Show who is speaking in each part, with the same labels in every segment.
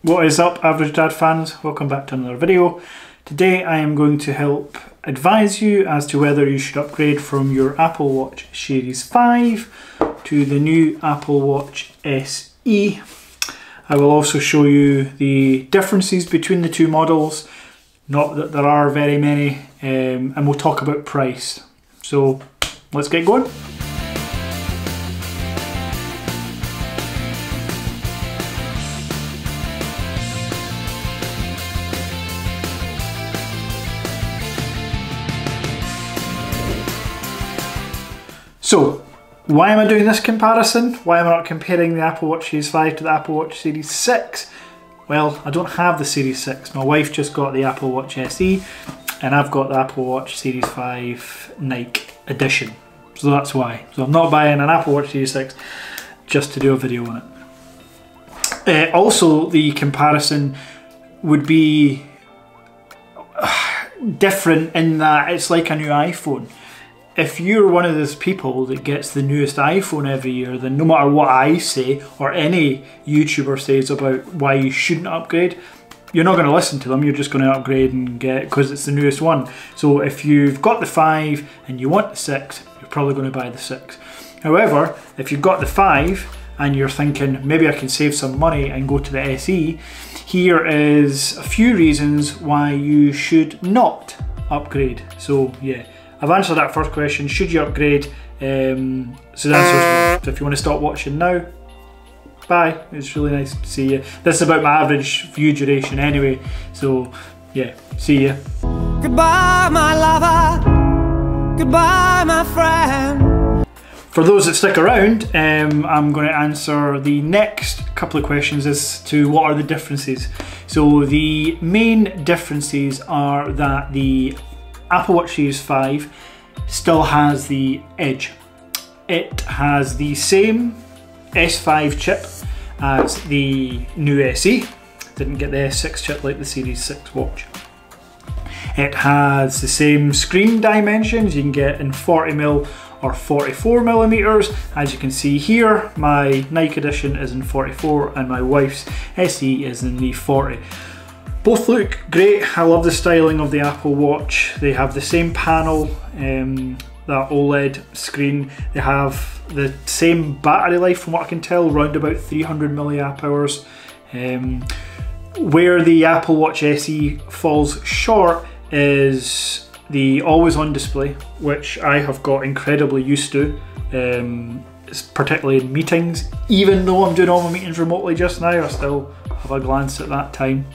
Speaker 1: What is up, Average Dad fans? Welcome back to another video. Today I am going to help advise you as to whether you should upgrade from your Apple Watch Series 5 to the new Apple Watch SE. I will also show you the differences between the two models, not that there are very many, and we'll talk about price. So let's get going. So, why am I doing this comparison? Why am I not comparing the Apple Watch Series 5 to the Apple Watch Series 6? Well, I don't have the Series 6. My wife just got the Apple Watch SE, and I've got the Apple Watch Series 5 Nike Edition. So that's why. So I'm not buying an Apple Watch Series 6 just to do a video on it. Also, the comparison would be different in that it's like a new iPhone. If you're one of those people that gets the newest iPhone every year, then no matter what I say or any YouTuber says about why you shouldn't upgrade, you're not going to listen to them. You're just going to upgrade and get it because it's the newest one. So if you've got the 5 and you want the 6, you're probably going to buy the 6. However, if you've got the 5 and you're thinking maybe I can save some money and go to the SE, here is a few reasons why you should not upgrade. So yeah. I've answered that first question, should you upgrade? So the answer is no. So if you want to stop watching now, bye. It's really nice to see you. This is about my average view duration anyway, so yeah, see ya. Goodbye my lover, goodbye my friend. For those that stick around, I'm going to answer the next couple of questions as to what are the differences. So the main differences are that the Apple Watch Series 5 still has the Edge. It has the same S5 chip as the new SE. Didn't get the S6 chip like the Series 6 watch. It has the same screen dimensions. You can get in 40mm or 44mm. As you can see here, my Nike Edition is in 44 and my wife's SE is in the 40. Both look great. I love the styling of the Apple Watch. They have the same panel, that OLED screen. They have the same battery life from what I can tell, around about 300 milliamp hours. Where the Apple Watch SE falls short is the always on display, which I have got incredibly used to, particularly in meetings. Even though I'm doing all my meetings remotely just now, I still have a glance at that time.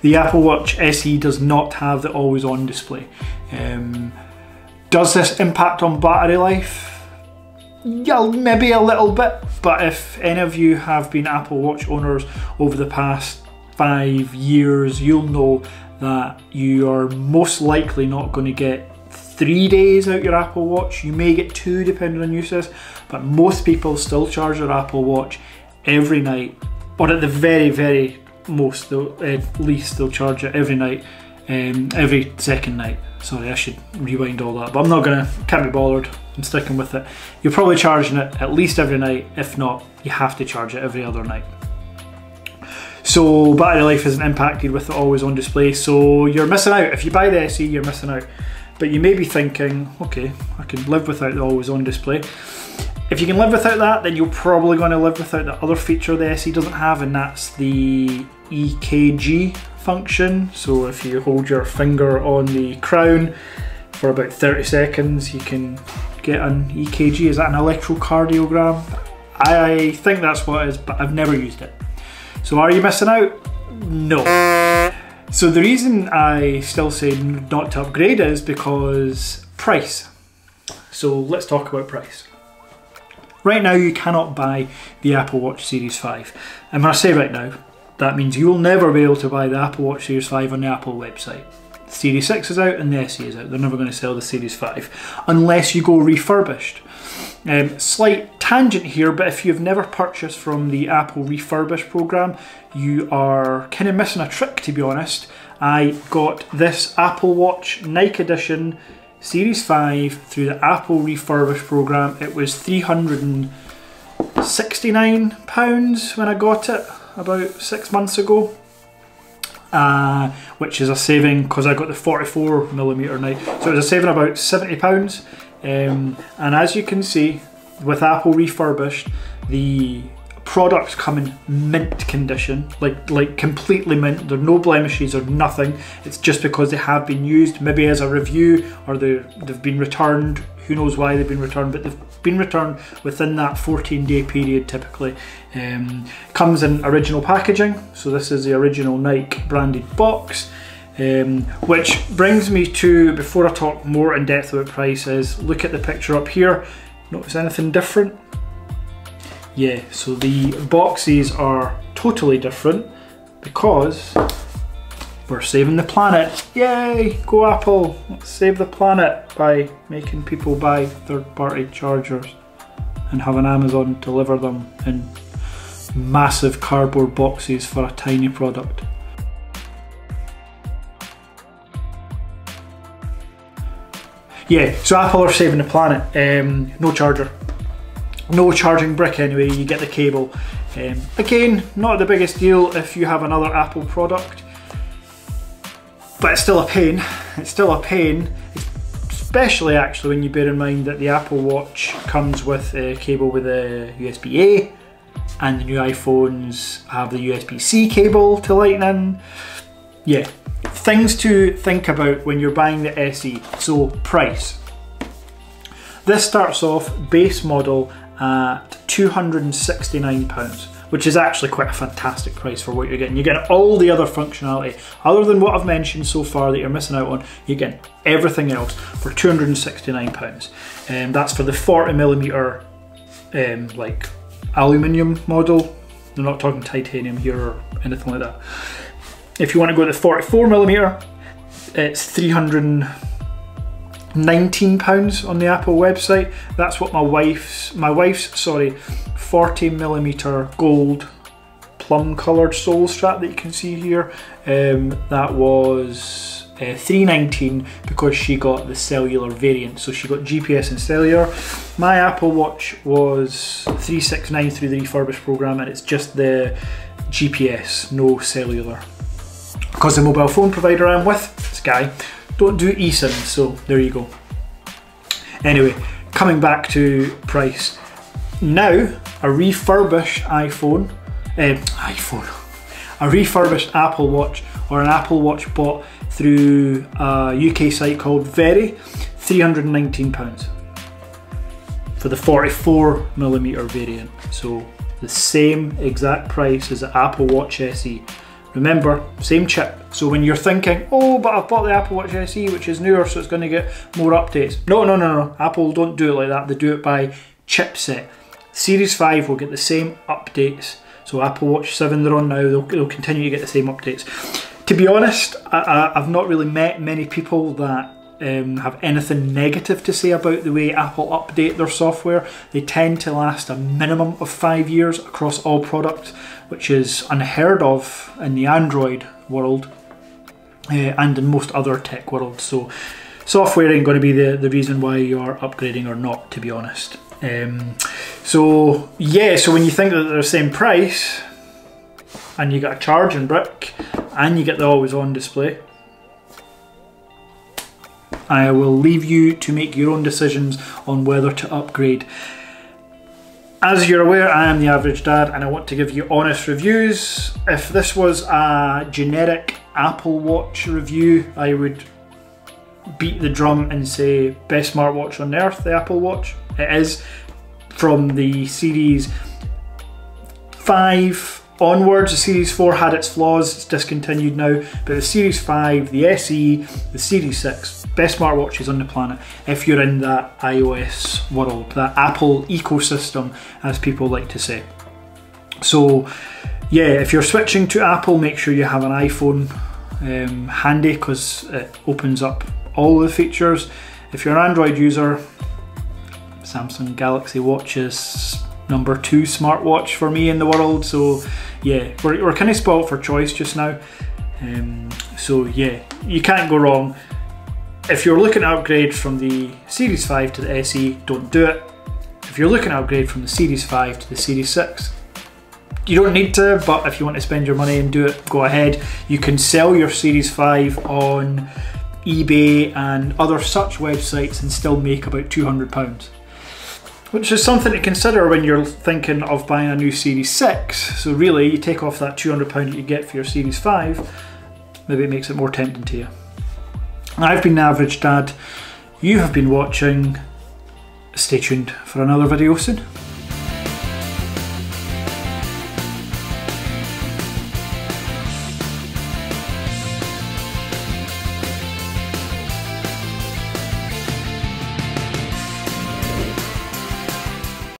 Speaker 1: The Apple Watch SE does not have the always on display. Does this impact on battery life? Yeah, maybe a little bit, but if any of you have been Apple Watch owners over the past 5 years, you'll know that you are most likely not going to get 3 days out your Apple Watch. You may get 2 depending on usage, but most people still charge their Apple Watch every night, or at the very most, at least they'll charge it every night, every second night. Sorry, I should rewind all that, but I'm not gonna, can't be bothered, I'm sticking with it. You're probably charging it at least every night, if not, you have to charge it every other night. So battery life isn't impacted with the always on display, so you're missing out. If you buy the SE, you're missing out. But you may be thinking, okay, I can live without the always on display. If you can live without that, then you're probably going to live without the other feature the SE doesn't have, and that's the EKG function. So if you hold your finger on the crown for about 30 seconds, you can get an EKG. Is that an electrocardiogram? I think that's what it is, but I've never used it. So are you missing out? No. So the reason I still say not to upgrade is because price. So let's talk about price. Right now you cannot buy the Apple Watch Series 5. And when I say right now, that means you will never be able to buy the Apple Watch Series 5 on the Apple website. The Series 6 is out and the SE is out. They're never going to sell the Series 5 unless you go refurbished. Slight tangent here, but if you've never purchased from the Apple Refurbished program, you are kind of missing a trick, to be honest. I got this Apple Watch Nike Edition Series 5 through the Apple Refurbished program. It was £369 when I got it. about 6 months ago, which is a saving because I got the 44mm knife, so it was a saving about £70. And as you can see, with Apple Refurbished, the products come in mint condition, like completely mint. There are no blemishes or nothing. It's just because they have been used, maybe as a review, or they've been returned. Who knows why they've been returned, but they've been returned within that 14-day period typically. Comes in original packaging, so this is the original Nike branded box. Which brings me to, before I talk more in depth about prices, look at the picture up here. Notice anything different? Yeah, so the boxes are totally different because we're saving the planet. Yay, go Apple, let's save the planet by making people buy third-party chargers and having Amazon deliver them in massive cardboard boxes for a tiny product. Yeah, so Apple are saving the planet. No charger. No charging brick anyway, you get the cable. Again, not the biggest deal if you have another Apple product, but it's still a pain. It's still a pain, especially actually when you bear in mind that the Apple Watch comes with a cable with a USB-A, and the new iPhones have the USB-C cable to Lightning. Yeah, things to think about when you're buying the SE. So price. This starts off base model at £269, which is actually quite a fantastic price for what you're getting. You're getting all the other functionality, other than what I've mentioned so far that you're missing out on. You're getting everything else for £269. That's for the 40mm like aluminium model. They're not talking titanium here or anything like that. If you want to go to the 44mm, it's £319 on the Apple website. That's what my wife's 40mm gold plum coloured sole strap that you can see here. That was £319 because she got the cellular variant, so she got GPS and cellular. My Apple Watch was £369 through the Refurbished program, and it's just the GPS, no cellular. Because the mobile phone provider I'm with, Sky, don't do eSIM, so there you go. Anyway, coming back to price. Now, a refurbished a refurbished Apple Watch, or an Apple Watch bought through a UK site called Very, £319 for the 44mm variant. So the same exact price as the Apple Watch SE. Remember, same chip. So when you're thinking, oh, but I've bought the Apple Watch SE, which is newer, so it's going to get more updates. No. Apple don't do it like that. They do it by chipset. Series 5 will get the same updates. So Apple Watch 7 they're on now, they'll continue to get the same updates. To be honest, I've not really met many people that have anything negative to say about the way Apple update their software. They tend to last a minimum of 5 years across all products, which is unheard of in the Android world and in most other tech worlds. So software ain't going to be the reason why you're upgrading or not, to be honest. So yeah, so when you think that they're the same price and you get a charging brick and you get the always on display, I will leave you to make your own decisions on whether to upgrade. As you're aware, I am the average dad and I want to give you honest reviews. If this was a generic Apple Watch review, I would beat the drum and say best smartwatch on earth, the Apple Watch. It is. From the Series 5 onwards, the Series 4 had its flaws, it's discontinued now, but the Series 5, the SE, the Series 6, best smartwatches on the planet if you're in that iOS world, that Apple ecosystem as people like to say. So yeah, if you're switching to Apple, make sure you have an iPhone handy because it opens up all the features. If you're an Android user, Samsung Galaxy Watch is number 2 smartwatch for me in the world. So yeah, we're kind of spoiled for choice just now. So yeah, you can't go wrong. If you're looking to upgrade from the Series 5 to the SE, don't do it. If you're looking to upgrade from the Series 5 to the Series 6, You don't need to, but if you want to spend your money and do it, go ahead. You can sell your Series 5 on eBay and other such websites and still make about £200. Which is something to consider when you're thinking of buying a new Series 6. So really, you take off that £200 that you get for your Series 5, maybe it makes it more tempting to you. I've been The Average Dad. You have been watching. Stay tuned for another video soon.